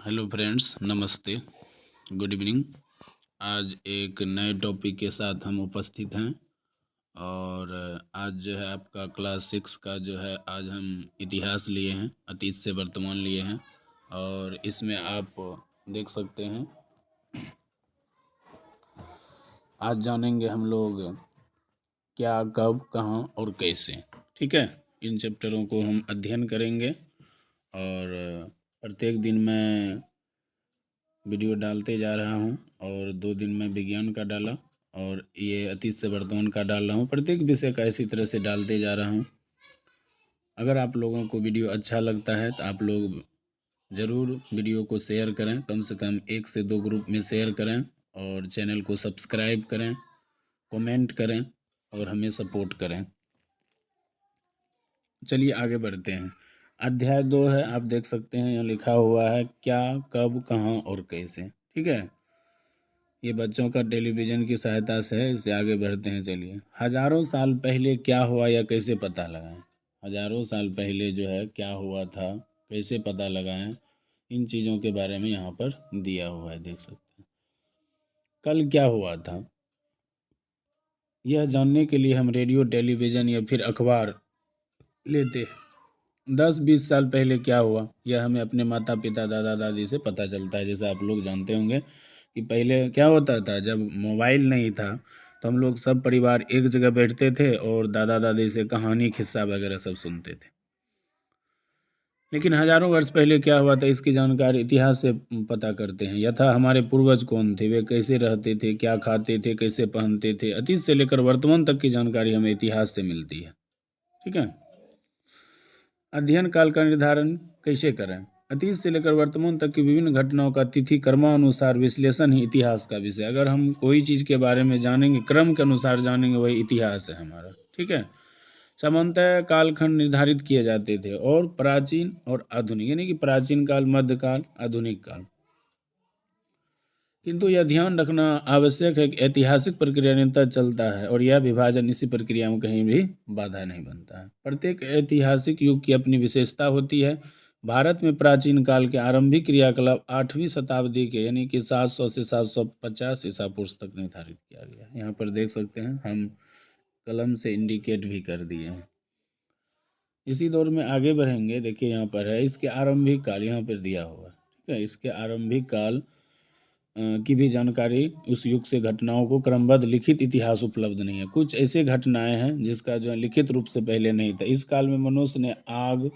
Hello friends, नमस्ते, good evening. आज एक नए टॉपिक के साथ हम उपस्थित हैं और आज जो है आपका क्लास 6 का जो है आज हम इतिहास लिए हैं, अतीत से वर्तमान लिए हैं। और इसमें आप देख सकते हैं आज जानेंगे हम लोग क्या, कब, कहाँ और कैसे। ठीक है, इन चैप्टरों को हम अध्ययन करेंगे और प्रत्येक दिन मैं वीडियो डालते जा रहा हूँ और 2 दिन में विज्ञान का डाला और ये अतीत से वर्तमान का डाल रहा हूँ। प्रत्येक विषय का इसी तरह से डालते जा रहा हूँ। अगर आप लोगों को वीडियो अच्छा लगता है तो आप लोग ज़रूर वीडियो को शेयर करें, कम से कम 1 से 2 ग्रुप में शेयर करें और चैनल को सब्सक्राइब करें, कमेंट करें और हमें सपोर्ट करें। चलिए आगे बढ़ते हैं। अध्याय 2 है, आप देख सकते हैं यहाँ लिखा हुआ है क्या, कब, कहाँ और कैसे। ठीक है, ये बच्चों का टेलीविज़न की सहायता से है। इससे आगे बढ़ते हैं। चलिए, हजारों साल पहले क्या हुआ या कैसे पता लगाएं। हजारों साल पहले जो है क्या हुआ था, कैसे पता लगाएं, इन चीज़ों के बारे में यहाँ पर दिया हुआ है, देख सकते हैं। कल क्या हुआ था, यह जानने के लिए हम रेडियो, टेलीविज़न या फिर अखबार लेते हैं। 10-20 साल पहले क्या हुआ, यह हमें अपने माता पिता, दादा दादी से पता चलता है। जैसे आप लोग जानते होंगे कि पहले क्या होता था, जब मोबाइल नहीं था तो हम लोग सब परिवार एक जगह बैठते थे और दादा दादी से कहानी, किस्सा वगैरह सब सुनते थे। लेकिन हजारों वर्ष पहले क्या हुआ था, इसकी जानकारी इतिहास से पता करते हैं। यथा हमारे पूर्वज कौन थे, वे कैसे रहते थे, क्या खाते थे, कैसे पहनते थे। अतीत से लेकर वर्तमान तक की जानकारी हमें इतिहास से मिलती है। ठीक है, अध्ययन काल का निर्धारण कैसे करें। अतीत से लेकर वर्तमान तक की विभिन्न घटनाओं का तिथि क्रमानुसार विश्लेषण ही इतिहास का विषय। अगर हम कोई चीज़ के बारे में जानेंगे, क्रम के अनुसार जानेंगे, वही इतिहास है हमारा। ठीक है, सामान्यतः कालखंड निर्धारित किए जाते थे और प्राचीन और आधुनिक, यानी कि प्राचीन काल, मध्यकाल, आधुनिक काल। किंतु यह ध्यान रखना आवश्यक है कि ऐतिहासिक प्रक्रिया निरंतर चलता है और यह विभाजन इसी प्रक्रिया में कहीं भी बाधा नहीं बनता है। प्रत्येक ऐतिहासिक युग की अपनी विशेषता होती है। भारत में प्राचीन काल के आरंभिक क्रियाकलाप 8वीं शताब्दी के, यानी कि 700 से 750 ईसा पूर्व तक निर्धारित किया गया। यहाँ पर देख सकते हैं, हम कलम से इंडिकेट भी कर दिए हैं। इसी दौर में आगे बढ़ेंगे। देखिए यहाँ पर है इसके आरंभिक काल, यहाँ पर दिया हुआ है। ठीक है, इसके आरंभिक काल की भी जानकारी, उस युग से घटनाओं को क्रमबद्ध लिखित इतिहास उपलब्ध नहीं है। कुछ ऐसे घटनाएं हैं जिसका जो है लिखित रूप से पहले नहीं था। इस काल में मनुष्य ने आग,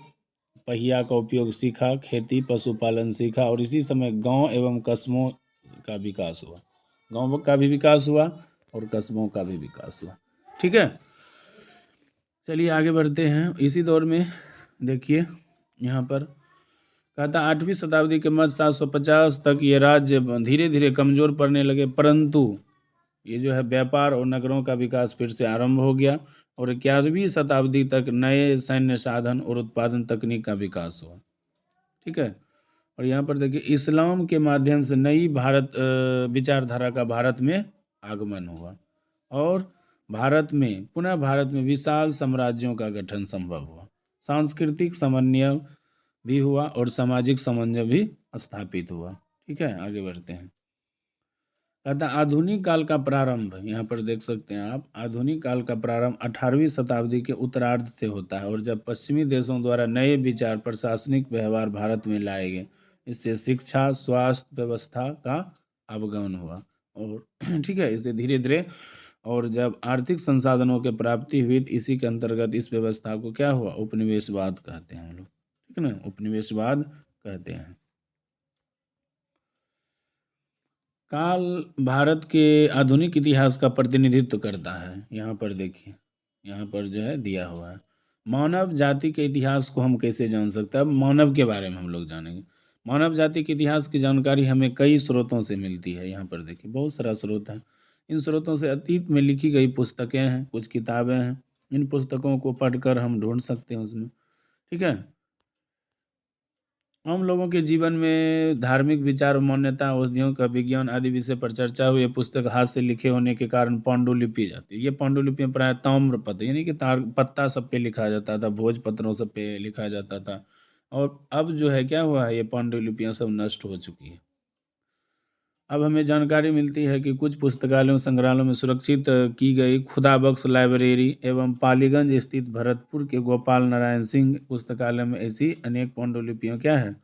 पहिया का उपयोग सीखा, खेती, पशुपालन सीखा और इसी समय गांव एवं कस्बों का विकास हुआ। गांव का भी विकास हुआ और कस्बों का भी विकास हुआ। ठीक है, चलिए आगे बढ़ते हैं। इसी दौर में देखिए यहाँ पर कहता 8वीं शताब्दी के मध्य 750 तक ये राज्य धीरे धीरे कमज़ोर पड़ने लगे, परंतु ये जो है व्यापार और नगरों का विकास फिर से आरंभ हो गया और 11वीं शताब्दी तक नए सैन्य साधन और उत्पादन तकनीक का विकास हुआ। ठीक है, और यहाँ पर देखिए इस्लाम के माध्यम से नई विचारधारा का भारत में आगमन हुआ और भारत में विशाल साम्राज्यों का गठन संभव हुआ। सांस्कृतिक समन्वय भी हुआ और सामाजिक समन्वय भी स्थापित हुआ। ठीक है, आगे बढ़ते हैं। कहता आधुनिक काल का प्रारंभ, यहाँ पर देख सकते हैं आप, आधुनिक काल का प्रारंभ 18वीं शताब्दी के उत्तरार्ध से होता है और जब पश्चिमी देशों द्वारा नए विचार, प्रशासनिक व्यवहार भारत में लाए गए, इससे शिक्षा, स्वास्थ्य व्यवस्था का अवगमन हुआ और ठीक है, इससे धीरे धीरे और जब आर्थिक संसाधनों की प्राप्ति हुई तो इसी के अंतर्गत इस व्यवस्था को क्या हुआ, उपनिवेशवाद कहते हैं हम लोग। ठीक है ना, उपनिवेशवाद कहते हैं। काल भारत के आधुनिक इतिहास का प्रतिनिधित्व करता है। यहाँ पर देखिए, यहाँ पर जो है दिया हुआ है मानव जाति के इतिहास को हम कैसे जान सकते हैं। अब मानव के बारे में हम लोग जानेंगे। मानव जाति के इतिहास की जानकारी हमें कई स्रोतों से मिलती है। यहाँ पर देखिए बहुत सारा स्रोत है। इन स्रोतों से अतीत में लिखी गई पुस्तकें हैं, कुछ किताबें हैं। इन पुस्तकों को पढ़कर हम ढूंढ सकते हैं उसमें। ठीक है, हम लोगों के जीवन में धार्मिक विचार, मान्यता, औषधियों का विज्ञान आदि विषय पर चर्चा हुई। पुस्तक हाथ से लिखे होने के कारण पांडुलिपि जाती है। ये पांडुलिपि प्राय ताम्रपत्र, यानी कि तार पत्ता सब पे लिखा जाता था, भोजपत्रों सब पे लिखा जाता था। और अब जो है क्या हुआ है, ये पांडुलिपियाँ सब नष्ट हो चुकी है। अब हमें जानकारी मिलती है कि कुछ पुस्तकालयों संग्रहालयों में सुरक्षित की गई खुदाबख्श लाइब्रेरी एवं पालीगंज स्थित भरतपुर के गोपाल नारायण सिंह पुस्तकालय में ऐसी अनेक पांडुलिपियाँ क्या है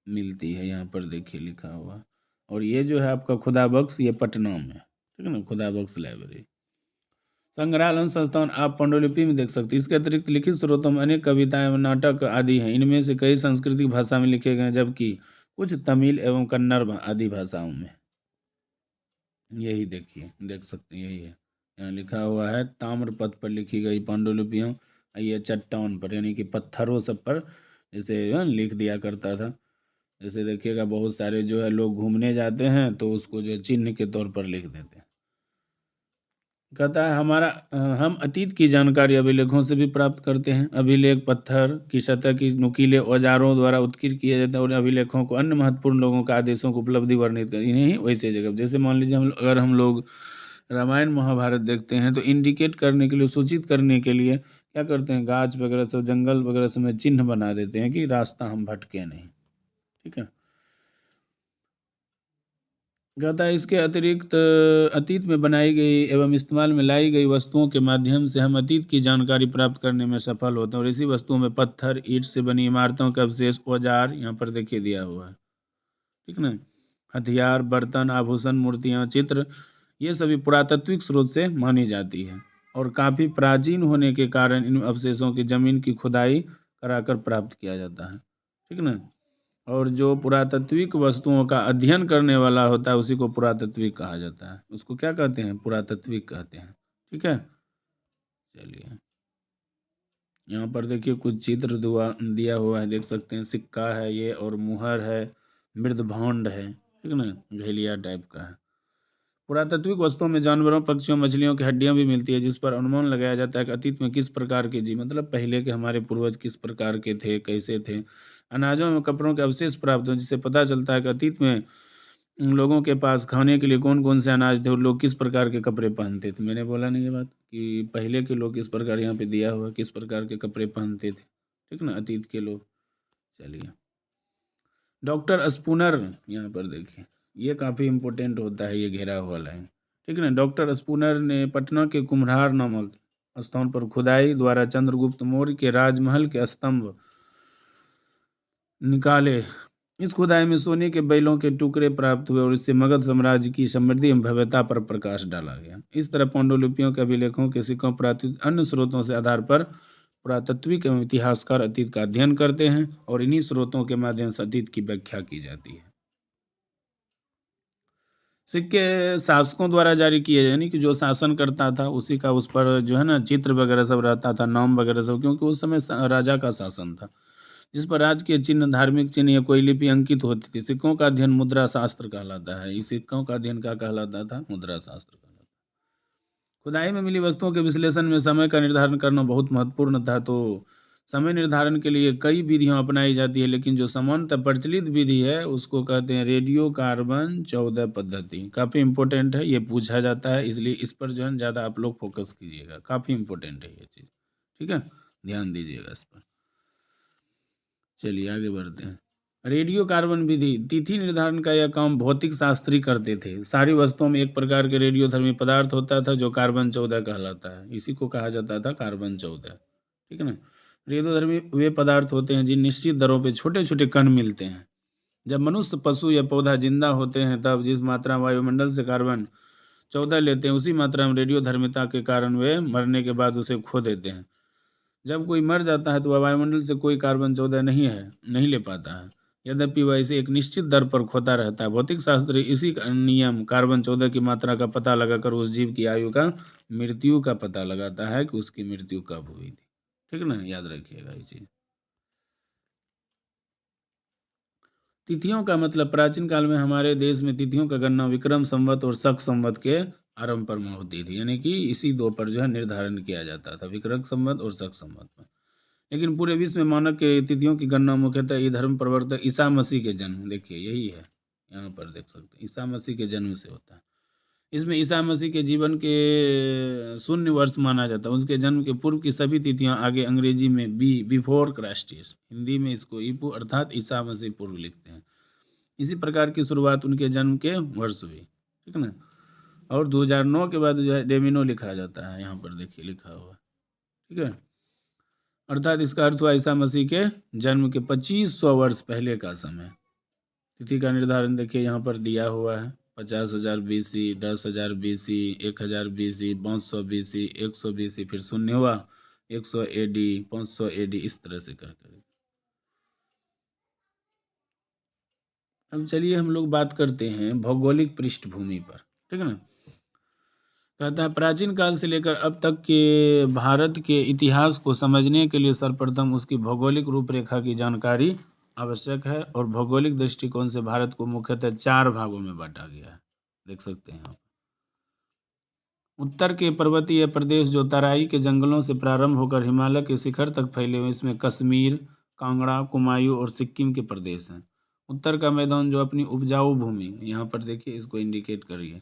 मिलती है। यहाँ पर देखिए लिखा हुआ। और ये जो है आपका खुदाबख्श, ये पटना में, ठीक है ना, खुदाबख्श लाइब्रेरी। संग्रहालय संस्थान आप पांडुलिपि में देख सकते हैं। इसके अतिरिक्त लिखित स्रोतों में अनेक कविताएं एवं नाटक आदि हैं। इनमें से कई सांस्कृतिक भाषा में लिखे गए हैं, जबकि कुछ तमिल एवं कन्नड़ आदि भाषाओं में। यही देखिए, देख सकते हैं, यही है। यहाँ लिखा हुआ है ताम्रपत्र पर लिखी गई पांडुलिपियाँ। ये चट्टान पर यानी कि पत्थरों सब पर जैसे लिख दिया करता था। जैसे देखिएगा बहुत सारे जो है लोग घूमने जाते हैं तो उसको जो है चिन्ह के तौर पर लिख देते हैं। कहता है हम अतीत की जानकारी अभिलेखों से भी प्राप्त करते हैं। अभिलेख पत्थर की सतह की नुकीले औजारों द्वारा उत्कीर्ण किया जाता है और अभिलेखों को अन्य महत्वपूर्ण लोगों का आदेशों को उपलब्धि वर्णित कर इन्हें ही वैसे जगह, जैसे मान लीजिए अगर हम लोग रामायण महाभारत देखते हैं तो इंडिकेट करने के लिए, सूचित करने के लिए क्या करते हैं, गाछ वगैरह सब, जंगल वगैरह सब में चिन्ह बना देते हैं कि रास्ता हम भटके नहीं। ठीक है। कहता है इसके अतिरिक्त अतीत में बनाई गई एवं इस्तेमाल में लाई गई वस्तुओं के माध्यम से हम अतीत की जानकारी प्राप्त करने में सफल होते हैं। और इसी वस्तुओं में पत्थर, ईंट से बनी इमारतों के अवशेष, औजार यहाँ पर देखिए दिया हुआ है, ठीक ना, हथियार, बर्तन, आभूषण, मूर्तियाँ, चित्र, ये सभी पुरातात्विक स्रोत से मानी जाती है और काफ़ी प्राचीन होने के कारण इन अवशेषों की ज़मीन की खुदाई कराकर प्राप्त किया जाता है। ठीक ना। और जो पुरातात्विक वस्तुओं का अध्ययन करने वाला होता है उसी को पुरातात्विक कहा जाता है। उसको क्या कहते हैं, पुरातात्विक कहते हैं। ठीक है। चलिए यहाँ पर देखिए कुछ चित्र दिया हुआ है, देख सकते हैं, सिक्का है ये और मुहर है, मृदभांड है, ठीक ना, घेलिया टाइप का है। पुरातात्विक वस्तुओं में जानवरों, पक्षियों, मछलियों की हड्डियां भी मिलती है, जिस पर अनुमान लगाया जाता है कि अतीत में किस प्रकार के जीव, मतलब पहले के हमारे पूर्वज किस प्रकार के थे, कैसे थे। अनाजों में कपड़ों के अवशेष प्राप्त हुए, जिससे पता चलता है कि अतीत में उन लोगों के पास खाने के लिए कौन कौन से अनाज थे और लोग किस प्रकार के कपड़े पहनते थे। मैंने बोला नहीं ये बात कि पहले के लोग किस प्रकार, यहाँ पे दिया हुआ किस प्रकार के कपड़े पहनते थे, ठीक ना, अतीत के लोग। चलिए डॉक्टर स्पूनर, यहाँ पर देखिए ये काफ़ी इम्पोर्टेंट होता है, ये घेरा हुआ लाइन, ठीक है ना। डॉक्टर स्पूनर ने पटना के कुम्हार नामक स्थान पर खुदाई द्वारा चंद्रगुप्त मौर्य के राजमहल के स्तंभ निकाले। इस खुदाई में सोने के बैलों के टुकड़े प्राप्त हुए और इससे मगध साम्राज्य की समृद्धि एवं भव्यता पर प्रकाश डाला गया। इस तरह पांडुलिपियों के अभिलेखों के सिक्कों प्राप्त अन्य स्रोतों से आधार पर पुरातत्विक एवं इतिहासकार अतीत का अध्ययन करते हैं और इन्हीं स्रोतों के माध्यम से अतीत की व्याख्या की जाती है। सिक्के शासकों द्वारा जारी किए, यानी कि जो शासन करता था उसी का उस पर जो है ना चित्र वगैरह सब रहता था, नाम वगैरह सब, क्योंकि उस समय राजा का शासन था, जिस पर राजकीय चिन्ह, धार्मिक चिन्ह या कोई लिपि अंकित होती थी। सिक्कों का अध्ययन मुद्रा शास्त्र कहलाता है। इस सिक्कों का अध्ययन क्या कहलाता था, मुद्रा शास्त्र कहलाता था। खुदाई में मिली वस्तुओं के विश्लेषण में समय का निर्धारण करना बहुत महत्वपूर्ण था। तो समय निर्धारण के लिए कई विधियां अपनाई जाती है, लेकिन जो सामान्यतः प्रचलित विधि है उसको कहते हैं रेडियो कार्बन 14 पद्धति। काफ़ी इंपॉर्टेंट है, ये पूछा जाता है, इसलिए इस पर जो है ज़्यादा आप लोग फोकस कीजिएगा, काफ़ी इंपॉर्टेंट है ये चीज़, ठीक है, ध्यान दीजिएगा इस पर। चलिए आगे बढ़ते हैं। रेडियो कार्बन विधि, तिथि निर्धारण का यह काम भौतिक शास्त्री करते थे। सारी वस्तुओं में एक प्रकार के रेडियोधर्मी पदार्थ होता था जो कार्बन 14 कहलाता है, इसी को कहा जाता था कार्बन 14, ठीक है ना। रेडियोधर्मी वे पदार्थ होते हैं जिन निश्चित दरों पे छोटे छोटे कण मिलते हैं। जब मनुष्य, पशु या पौधा जिंदा होते हैं तब जिस मात्रा वायुमंडल से कार्बन 14 लेते हैं उसी मात्रा में रेडियोधर्मिता के कारण वे मरने के बाद उसे खो देते हैं। जब कोई मर जाता है तो वह वायुमंडल से कोई कार्बन 14 नहीं ले पाता है, यद्यपि वह इसे एक निश्चित दर पर खोता रहता है। भौतिक शास्त्र इसी नियम कार्बन 14 की मात्रा का पता लगाकर उस जीव की आयु का, मृत्यु का पता लगाता है कि उसकी मृत्यु कब हुई थी, ठीक ना, याद रखिएगा ये चीज। तिथियों का मतलब, प्राचीन काल में हमारे देश में तिथियों का गणना विक्रम संवत और शक संवत के आरंभ पर होती थी, यानी कि इसी दो पर जो है निर्धारण किया जाता था, विक्रम संवत और शक संवत पर। लेकिन पूरे विश्व में मानक के तिथियों की गणना मुख्यतः ये धर्म प्रवर्तक ईसा मसीह के जन्म, देखिए यही है, यहाँ पर देख सकते हैं, ईसा मसीह के जन्म से होता है। इसमें ईसा मसीह के जीवन के शून्य वर्ष माना जाता है। उसके जन्म के पूर्व की सभी तिथियां आगे अंग्रेजी में बिफोर क्राइस्ट, हिंदी में इसको ईपू अर्थात ईसा मसीह पूर्व लिखते हैं। इसी प्रकार की शुरुआत उनके जन्म के वर्ष हुई, ठीक है ना। और 2009 के बाद जो है डेमिनो लिखा जाता है, यहाँ पर देखिए लिखा हुआ, ठीक है। अर्थात इसका अर्थ हुआ ईसा मसीह के जन्म के 2500 वर्ष पहले का समय। तिथि का निर्धारण देखिए यहाँ पर दिया हुआ है, 50,000 BC, 10,000 BC, 1,000 BC, 500 BC, 100 BC, फिर शून्य हुआ 100 AD, 500 AD, इस तरह से कर कर। अब चलिए हम लोग बात करते हैं भौगोलिक पृष्ठभूमि पर, ठीक है ना। कहता है प्राचीन काल से लेकर अब तक के भारत के इतिहास को समझने के लिए सर्वप्रथम उसकी भौगोलिक रूपरेखा की जानकारी आवश्यक है, और भौगोलिक दृष्टिकोण से भारत को मुख्यतः 4 भागों में बांटा गया है, देख सकते हैं आप। उत्तर के पर्वतीय प्रदेश जो तराई के जंगलों से प्रारंभ होकर हिमालय के शिखर तक फैले हुए, इसमें कश्मीर, कांगड़ा, कुमायूं और सिक्किम के प्रदेश हैं। उत्तर का मैदान जो अपनी उपजाऊ भूमि, यहाँ पर देखिए इसको इंडिकेट करिए,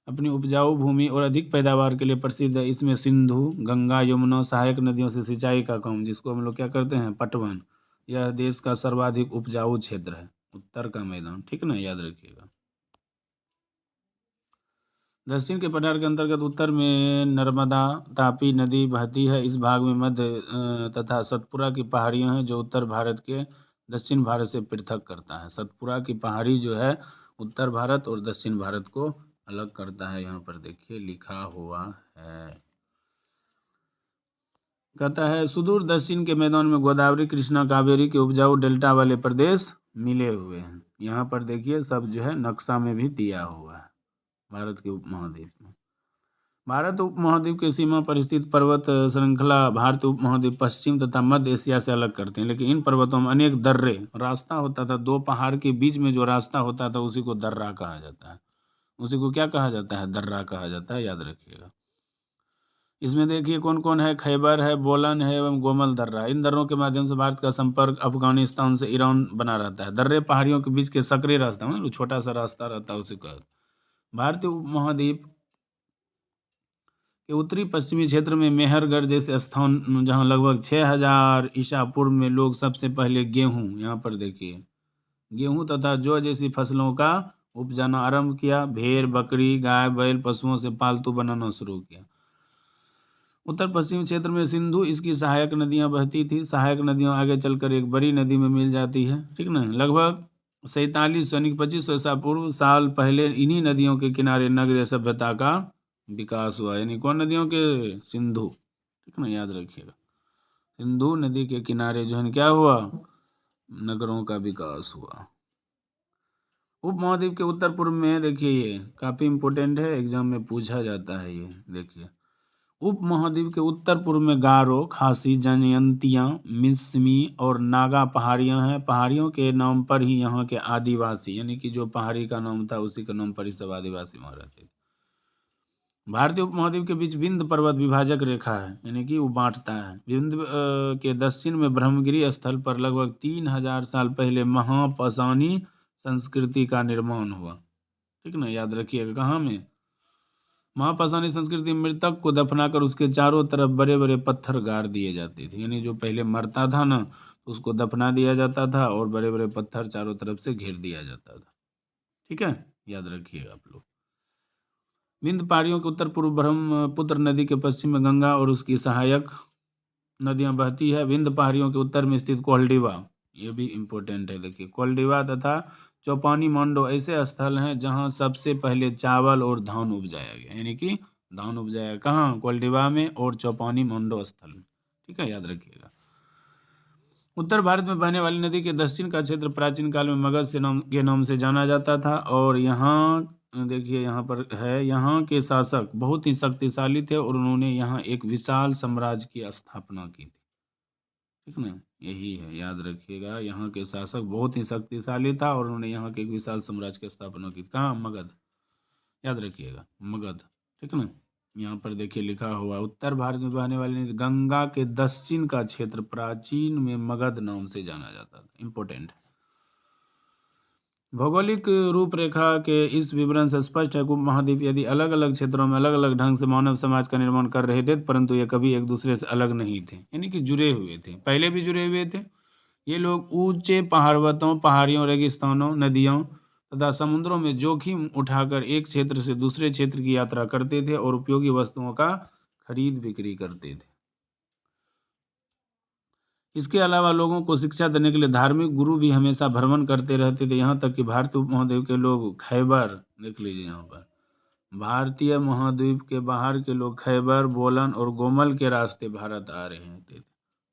अपनी उपजाऊ भूमि और अधिक पैदावार के लिए प्रसिद्ध है। इसमें सिंधु, गंगा, यमुना सहायक नदियों से सिंचाई का काम, जिसको हम लोग क्या करते हैं, पटवन, यह देश का सर्वाधिक उपजाऊ क्षेत्र है, उत्तर का मैदान, ठीक है ना, याद रखिएगा। दक्षिण के पठार के अंतर्गत उत्तर में नर्मदा, तापी नदी बहती है। इस भाग में मध्य तथा सतपुरा की पहाड़ियां हैं, जो उत्तर भारत के दक्षिण भारत से पृथक करता है। सतपुरा की पहाड़ी जो है उत्तर भारत और दक्षिण भारत को अलग करता है, यहाँ पर देखिए लिखा हुआ है। कहता है सुदूर दक्षिण के मैदान में गोदावरी, कृष्णा, कावेरी के उपजाऊ डेल्टा वाले प्रदेश मिले हुए हैं। यहाँ पर देखिए सब जो है नक्शा में भी दिया हुआ है भारत के उपमहाद्वीप में। भारत उपमहाद्वीप के सीमा पर स्थित पर्वत श्रृंखला भारतीय उपमहाद्वीप पश्चिम तथा मध्य एशिया से अलग करते हैं, लेकिन इन पर्वतों में अनेक दर्रे, रास्ता होता था, 2 पहाड़ के बीच में जो रास्ता होता था उसी को दर्रा कहा जाता है। उसी को क्या कहा जाता है, दर्रा कहा जाता है, याद रखिएगा। इसमें देखिए कौन कौन है, खैबर है, बोलन है एवं गोमल दर्रा। इन दर्रों के माध्यम से भारत का संपर्क अफगानिस्तान से ईरान बना रहता है। दर्रे पहाड़ियों के बीच के सकरे रास्ता, मतलब छोटा सा रास्ता रहता है, उसी का। भारतीय उपमहाद्वीप के उत्तरी पश्चिमी क्षेत्र में मेहरगढ़ जैसे स्थान, जहां लगभग 6000 ईसा पूर्व में लोग सबसे पहले गेहूं, यहाँ पर देखिए गेहूं तथा जौ जैसी फसलों का उपजाना आरंभ किया। भेड़, बकरी, गाय, बैल पशुओं से पालतू बनाना शुरू किया। उत्तर पश्चिमी क्षेत्र में सिंधु, इसकी सहायक नदियां बहती थी। सहायक नदियां आगे चलकर एक बड़ी नदी में मिल जाती है, ठीक ना। लगभग 4700 यानी 2500 ईसा पूर्व साल पहले इन्हीं नदियों के किनारे नगरीय सभ्यता का विकास हुआ। यानी कौन नदियों के, सिंधु, ठीक ना, याद रखिएगा। सिंधु नदी के किनारे जो है क्या हुआ, नगरों का विकास हुआ। उपमहाद्वीप के उत्तर पूर्व में देखिए, ये काफ़ी इंपॉर्टेंट है, एग्जाम में पूछा जाता है ये, देखिए उपमहाद्वीप के उत्तर पूर्व में गारो, खासी, जनयंतियाँ, मिस्मी और नागा पहाड़ियाँ हैं। पहाड़ियों के नाम पर ही यहाँ के आदिवासी, यानी कि जो पहाड़ी का नाम था उसी के नाम पर ही सब आदिवासी वहाँ रहते थे। भारतीय उपमहाद्वीप के बीच विंध्य पर्वत विभाजक रेखा है, यानी कि वो बांटता है। विंध्य के दक्षिण में ब्रह्मगिरी स्थल पर लगभग 3000 साल पहले महापाषाणी संस्कृति का निर्माण हुआ, ठीक ना, याद रखिएगा। कहाँ में, महापाषाणी संस्कृति में मृतक को दफनाकर उसके चारों तरफ बड़े बड़े पत्थर गाड़ दिए जाते थे। यानी जो पहले मरता था ना, तो उसको दफना दिया जाता था और बड़े बड़े पत्थर चारों तरफ से घेर दिया जाता था, ठीक है, याद रखिएगा आप लोग। विंध्य पहाड़ियों के उत्तर पूर्व ब्रह्मपुत्र नदी के पश्चिम में गंगा और उसकी सहायक नदियां बहती है। विंध्य पहाड़ियों के उत्तर में स्थित कोल्डिवा, ये भी इम्पोर्टेंट है, देखिए कोल्डिवा तथा चौपानी मांडो ऐसे स्थल हैं जहां सबसे पहले चावल और धान उपजाया गया, यानी कि धान उपजाया कहाँ, कोल्डिवा में और चौपानी मांडो स्थल में, ठीक है, याद रखिएगा। उत्तर भारत में बहने वाली नदी के दक्षिण का क्षेत्र प्राचीन काल में मगध के नाम से जाना जाता था, और यहाँ देखिए यहाँ पर है, यहाँ के शासक बहुत ही शक्तिशाली थे और उन्होंने यहाँ एक विशाल साम्राज्य की स्थापना की थी, ठीक ना, यही है, याद रखिएगा। यहाँ के शासक बहुत ही शक्तिशाली था और उन्होंने यहाँ के एक विशाल साम्राज्य की स्थापना की। कहाँ, मगध, याद रखिएगा, मगध, ठीक ना। यहाँ पर देखिए लिखा हुआ, उत्तर भारत में बहने वाली नदी गंगा के दक्षिण का क्षेत्र प्राचीन में मगध नाम से जाना जाता था, इंपॉर्टेंट। भौगोलिक रूपरेखा के इस विवरण से स्पष्ट है कि उपमहाद्वीप यदि अलग अलग क्षेत्रों में अलग अलग ढंग से मानव समाज का निर्माण कर रहे थे, परंतु ये कभी एक दूसरे से अलग नहीं थे, यानी कि जुड़े हुए थे, पहले भी जुड़े हुए थे। ये लोग ऊंचे पर्वतों, पहाड़ियों, रेगिस्तानों, नदियों तथा समुद्रों में जोखिम उठाकर एक क्षेत्र से दूसरे क्षेत्र की यात्रा करते थे और उपयोगी वस्तुओं का खरीद बिक्री करते थे। इसके अलावा लोगों को शिक्षा देने के लिए धार्मिक गुरु भी हमेशा भ्रमण करते रहते थे, यहाँ तक कि भारतीय उपमहाद्वीप के लोग खैबर, देख लीजिए यहाँ पर, भारतीय महाद्वीप के बाहर के लोग खैबर, बोलन और गोमल के रास्ते भारत आ रहे थे।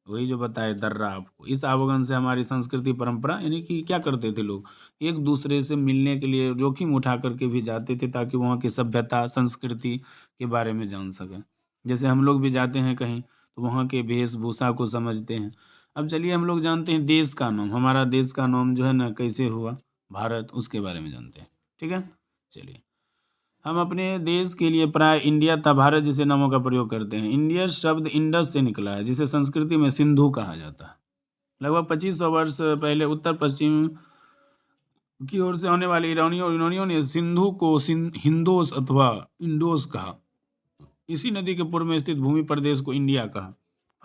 वही जो बताए दर्रा आपको। इस आवागमन से हमारी संस्कृति परंपरा, यानी कि क्या करते थे लोग, एक दूसरे से मिलने के लिए जोखिम उठा करके भी जाते थे ताकि वहाँ की सभ्यता, संस्कृति के बारे में जान सकें। जैसे हम लोग भी जाते हैं कहीं तो वहाँ के वेशभूषा को समझते हैं। अब चलिए हम लोग जानते हैं देश का नाम, हमारा देश का नाम जो है ना कैसे हुआ, भारत, उसके बारे में जानते हैं। ठीक है, चलिए हम अपने देश के लिए प्राय इंडिया तथा भारत जैसे नामों का प्रयोग करते हैं। इंडिया शब्द इंडस से निकला है, जिसे संस्कृति में सिंधु कहा जाता है। लगभग 2500 वर्ष पहले उत्तर पश्चिम की ओर से आने वाले ईरानियों और यूनानियों ने सिंधु को हिंदोस अथवा इंडोस कहा। इसी नदी के पूर्व में स्थित भूमि प्रदेश को इंडिया कहा।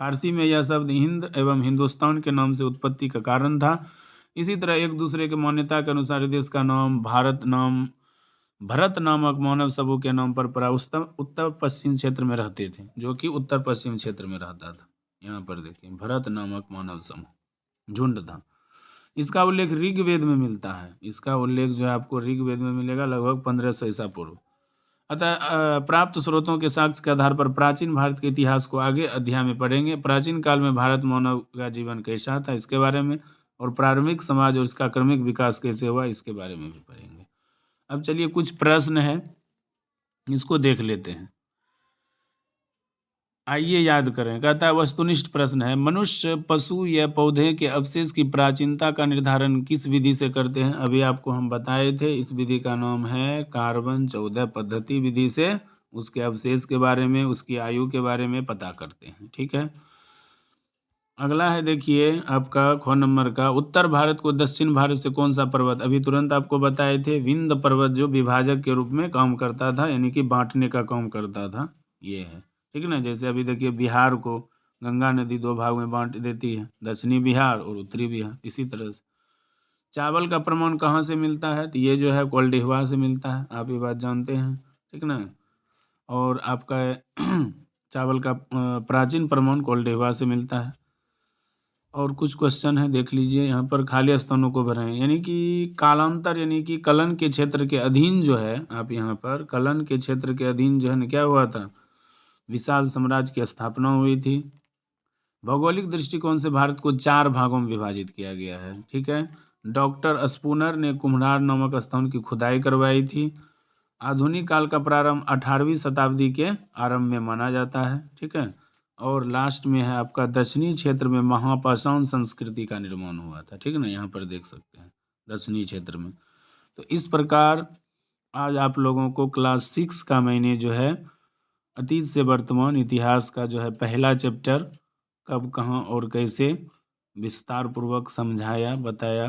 फारसी में यह शब्द हिंद एवं हिंदुस्तान के नाम से उत्पत्ति का कारण था। इसी तरह एक दूसरे के मान्यता के अनुसार देश का नाम भरत नामक मानव समूह के नाम पर पड़ा। उत्तर पश्चिम क्षेत्र में रहते थे, जो कि उत्तर पश्चिम क्षेत्र में रहता था। यहाँ पर देखिए भरत नामक मानव समूह झुंड था। इसका उल्लेख ऋग्वेद में मिलता है। इसका उल्लेख जो है आपको ऋग्वेद में मिलेगा, लगभग 1500 ईसा पूर्व। अतः प्राप्त स्रोतों के साक्ष्य के आधार पर प्राचीन भारत के इतिहास को आगे अध्याय में पढ़ेंगे। प्राचीन काल में भारत मानव का जीवन कैसा था इसके बारे में, और प्रारंभिक समाज और इसका क्रमिक विकास कैसे हुआ इसके बारे में भी पढ़ेंगे। अब चलिए कुछ प्रश्न है, इसको देख लेते हैं। आइए याद करें। कहता है वस्तुनिष्ठ प्रश्न है, मनुष्य, पशु या पौधे के अवशेष की प्राचीनता का निर्धारण किस विधि से करते हैं? अभी आपको हम बताए थे, इस विधि का नाम है कार्बन 14 पद्धति विधि से उसके अवशेष के बारे में, उसकी आयु के बारे में पता करते हैं। ठीक है, अगला है देखिए आपका ख नंबर का, उत्तर भारत को दक्षिण भारत से कौन सा पर्वत, अभी तुरंत आपको बताए थे, विंध्य पर्वत जो विभाजक के रूप में काम करता था, यानी कि बांटने का काम करता था, ये है। ठीक है ना, जैसे अभी देखिए बिहार को गंगा नदी 2 भाग में बांट देती है, दक्षिणी बिहार और उत्तरी बिहार। इसी तरह से चावल का प्रमाण कहाँ से मिलता है, तो ये जो है कोल्डिहवा से मिलता है, आप ये बात जानते हैं। ठीक ना, और आपका चावल का प्राचीन प्रमाण कोल्डिहवा से मिलता है। और कुछ क्वेश्चन है देख लीजिए, यहाँ पर खाली स्थानों को भरें, यानी कि कालांतर, यानी कि कलन के क्षेत्र के अधीन जो है, आप यहाँ पर कलन के क्षेत्र के अधीन जो है ना क्या हुआ था, विशाल साम्राज्य की स्थापना हुई थी। भौगोलिक दृष्टिकोण से भारत को 4 भागों में विभाजित किया गया है। ठीक है, डॉक्टर स्पूनर ने कुम्हरार नामक स्थान की खुदाई करवाई थी। आधुनिक काल का प्रारंभ 18वीं शताब्दी के आरंभ में माना जाता है। ठीक है, और लास्ट में है आपका दक्षिणी क्षेत्र में महापाषाण संस्कृति का निर्माण हुआ था। ठीक है ना, यहाँ पर देख सकते हैं दक्षिणी क्षेत्र में। तो इस प्रकार आज आप लोगों को क्लास 6 का मैंने जो है अतीत से वर्तमान इतिहास का जो है पहला चैप्टर कब, कहाँ और कैसे विस्तार पूर्वक समझाया, बताया।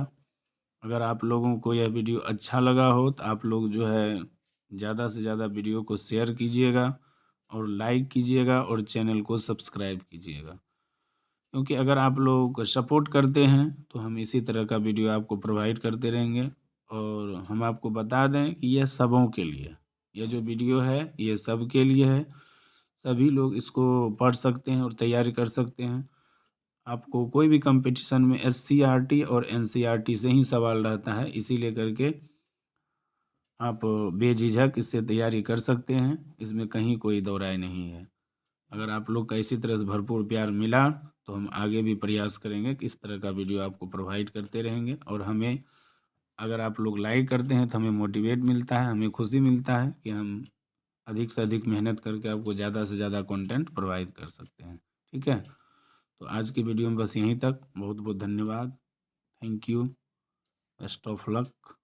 अगर आप लोगों को यह वीडियो अच्छा लगा हो तो आप लोग जो है ज़्यादा से ज़्यादा वीडियो को शेयर कीजिएगा और लाइक कीजिएगा और चैनल को सब्सक्राइब कीजिएगा, क्योंकि अगर आप लोग सपोर्ट करते हैं तो हम इसी तरह का वीडियो आपको प्रोवाइड करते रहेंगे। और हम आपको बता दें कि यह सबों के लिए, यह जो वीडियो है ये सब के लिए है, सभी लोग इसको पढ़ सकते हैं और तैयारी कर सकते हैं। आपको कोई भी कंपटीशन में SCRT और NCRT से ही सवाल रहता है, इसीलिए करके आप बेझिझक इससे तैयारी कर सकते हैं, इसमें कहीं कोई दो राय नहीं है। अगर आप लोग का इसी तरह से भरपूर प्यार मिला तो हम आगे भी प्रयास करेंगे कि इस तरह का वीडियो आपको प्रोवाइड करते रहेंगे। और हमें, अगर आप लोग लाइक करते हैं तो हमें मोटिवेट मिलता है, हमें खुशी मिलता है कि हम अधिक से अधिक मेहनत करके आपको ज़्यादा से ज़्यादा कंटेंट प्रोवाइड कर सकते हैं। ठीक है, तो आज की वीडियो में बस यहीं तक। बहुत बहुत धन्यवाद, thank you, best of luck.